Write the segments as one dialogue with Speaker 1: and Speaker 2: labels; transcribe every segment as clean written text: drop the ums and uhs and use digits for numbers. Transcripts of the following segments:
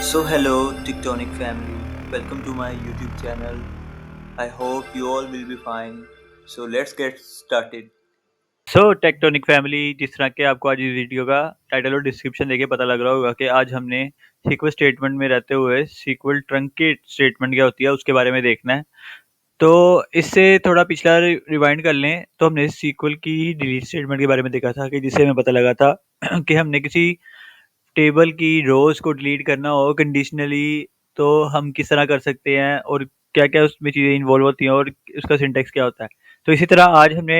Speaker 1: So hello Tectonic family, welcome to my YouTube channel. I hope you all will be fine. So let's get started.
Speaker 2: So tectonic family, जिस तरह के आपको आज इस video का title और description देके पता लग रहा होगा कि आज हमने सीक्वल स्टेटमेंट में रहते हुए सीक्वल ट्रंकेट स्टेटमेंट क्या होती है उसके बारे में देखना है। तो इससे थोड़ा पिछला रिवाइंड कर लें तो हमने सीक्वल की डिलीट स्टेटमेंट के बारे में देखा था कि जिससे हमें पता लगा था कि हमने किसी टेबल की रोज को डिलीट करना हो कंडीशनली तो हम किस तरह कर सकते हैं और क्या क्या उसमें चीज़ें इन्वॉल्व होती हैं और उसका सिंटेक्स क्या होता है। तो इसी तरह आज हमने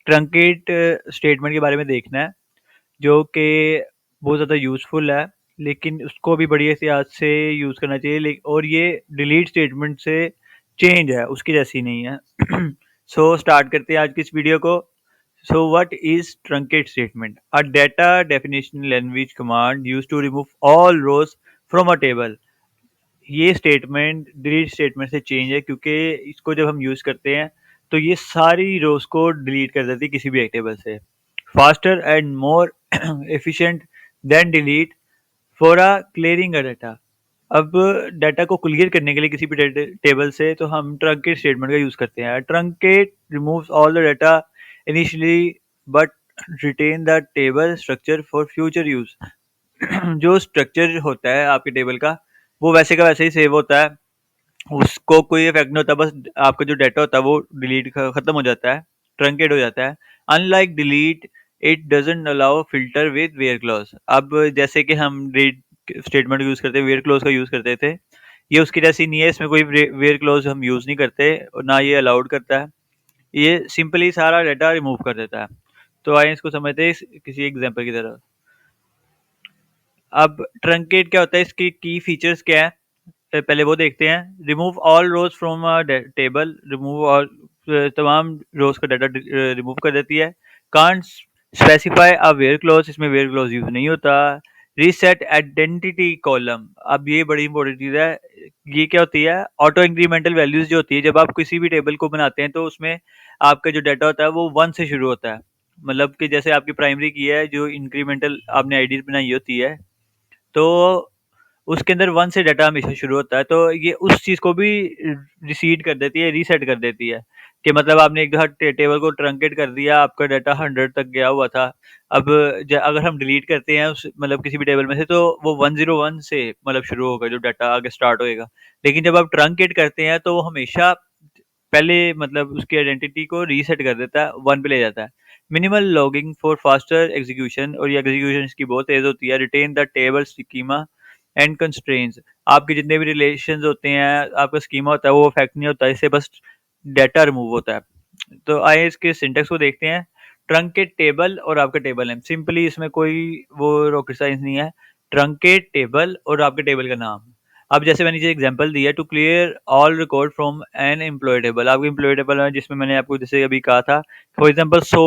Speaker 2: ट्रंकेट स्टेटमेंट के बारे में देखना है जो कि बहुत ज़्यादा यूज़फुल है, लेकिन उसको भी बड़ी एहतियात से यूज़ करना चाहिए। और ये डिलीट स्टेटमेंट से चेंज है, उसकी जैसी नहीं है। सो स्टार्ट करते हैं आज की इस वीडियो को। So what is truncate statement? A data definition language command used to remove all rows from a table. ये स्टेटमेंट डिलीट स्टेटमेंट से चेंज है क्योंकि इसको जब हम यूज़ करते हैं तो ये सारी रोज को डिलीट कर देती है किसी भी एक टेबल से। Faster and more efficient then delete for a clearing a data. अब डाटा को क्लियर करने के लिए किसी भी टेबल से तो हम ट्रंकेट स्टेटमेंट का यूज़ करते हैं। Truncate removes all the data initially but retain the table structure for future use. जो स्ट्रक्चर होता है आपके टेबल का वो वैसे का वैसे ही सेव होता है, उसको कोई इफेक्ट नहीं होता, बस आपका जो डाटा होता है वो डिलीट खत्म हो जाता है, ट्रंकेट हो जाता है। Unlike delete it doesn't allow filter with where clause. अब जैसे कि हम रीड स्टेटमेंट यूज करते हैं, वेयर क्लॉज का यूज करते थे, ये उसकी जैसी नहीं है। इसमें कोई वेयर क्लॉज हम यूज नहीं करते और ना ये अलाउड करता है, ये सिंपली सारा डाटा रिमूव कर देता है। तो आइए इसको समझते हैं किसी एग्जांपल की तरह। अब ट्रंकेट क्या होता है, इसकी की फीचर्स क्या है, पहले वो देखते हैं। Remove all rows from a table, remove all तमाम रोज का डाटा रिमूव कर देती है। Can't specify a where clause, इसमें वेयर क्लॉज यूज नहीं होता। रीसेट आइडेंटिटी कॉलम, अब ये बड़ी इंपॉर्टेंट चीज है। ये क्या होती है, ऑटो इंक्रीमेंटल वैल्यूज जो होती है, जब आप किसी भी टेबल को बनाते हैं तो उसमें आपका जो डाटा होता है वो 1 से शुरू होता है। मतलब कि जैसे आपकी प्राइमरी की है, जो इंक्रीमेंटल आपने आईडी बनाई होती है, तो उसके अंदर 1 से डाटा हमेशा शुरू होता है। तो ये उस चीज़ को भी रिसीड कर देती है, रीसेट कर देती है कि मतलब आपने एक दफ़ा टेबल को ट्रंकेट कर दिया, आपका डाटा 100 तक गया हुआ था। अब अगर हम डिलीट करते हैं उस मतलब किसी भी टेबल में से, तो वो 101 से मतलब शुरू होगा, जो डाटा आगे स्टार्ट होएगा। लेकिन जब आप ट्रंकेट करते हैं तो वो हमेशा पहले मतलब उसकी आइडेंटिटी को रीसेट कर देता है, 1 पे ले जाता है। Minimal logging for faster execution, और ये एग्जीक्यूशन इसकी बहुत तेज होती है। Retain the table schema and constraints, आपके जितने भी रिलेशंस होते हैं, आपका स्कीमा होता है, वो अफेक्ट नहीं होता, इससे बस डाटा रिमूव होता है। तो आइए इसके सिंटेक्स को देखते हैं। ट्रंकेट टेबल और आपका टेबल नेम, सिंपली इसमें कोई वो रॉकेट साइंस नहीं है। ट्रंकेट टेबल और आपके टेबल का नाम। अब जैसे मैंने नीचे एग्जांपल दिया, to clear all record from an employee table, आपके एम्प्लॉय टेबल है जिसमें मैंने आपको जैसे अभी कहा था, फॉर एग्जांपल 100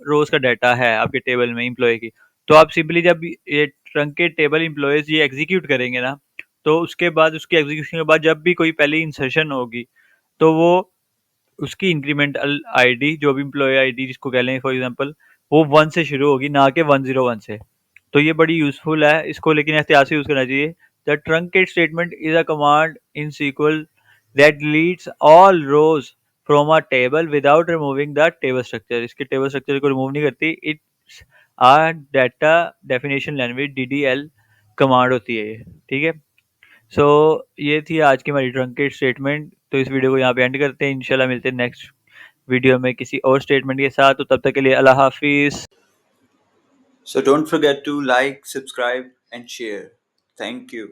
Speaker 2: रोज का डाटा है आपके टेबल में एम्प्लॉय की। तो आप सिंपली जब ये ट्रंकेट टेबल एम्प्लॉयज ये एग्जीक्यूट करेंगे ना, तो उसके बाद उसके एग्जीक्यूशन के बाद जब भी कोई पहली इंसर्शन होगी तो वो उसकी इंक्रीमेंटल आईडी, जो भी एम्प्लॉय आईडी जिसको कह लें फॉर एग्जांपल, वो 1 से शुरू होगी, ना कि 101 से। तो ये बड़ी यूजफुल है, इसको लेकिन एहतियात से यूज करना चाहिए। The truncate statement is a command in SQL that deletes all rows from a table without removing the table structure, इसके टेबल स्ट्रक्चर को रिमूव नहीं करती। It's a data definition language, DDL command होती है ये, ठीक है। सो ये थी आज की हमारी ट्रंकेट स्टेटमेंट। तो इस वीडियो को यहाँ पे एंड करते हैं, इंशाल्लाह मिलते हैं नेक्स्ट वीडियो में किसी और स्टेटमेंट के साथ। तो तब तक के लिए अल्लाह हाफिज।
Speaker 1: So don't forget to like, subscribe and share. Thank you.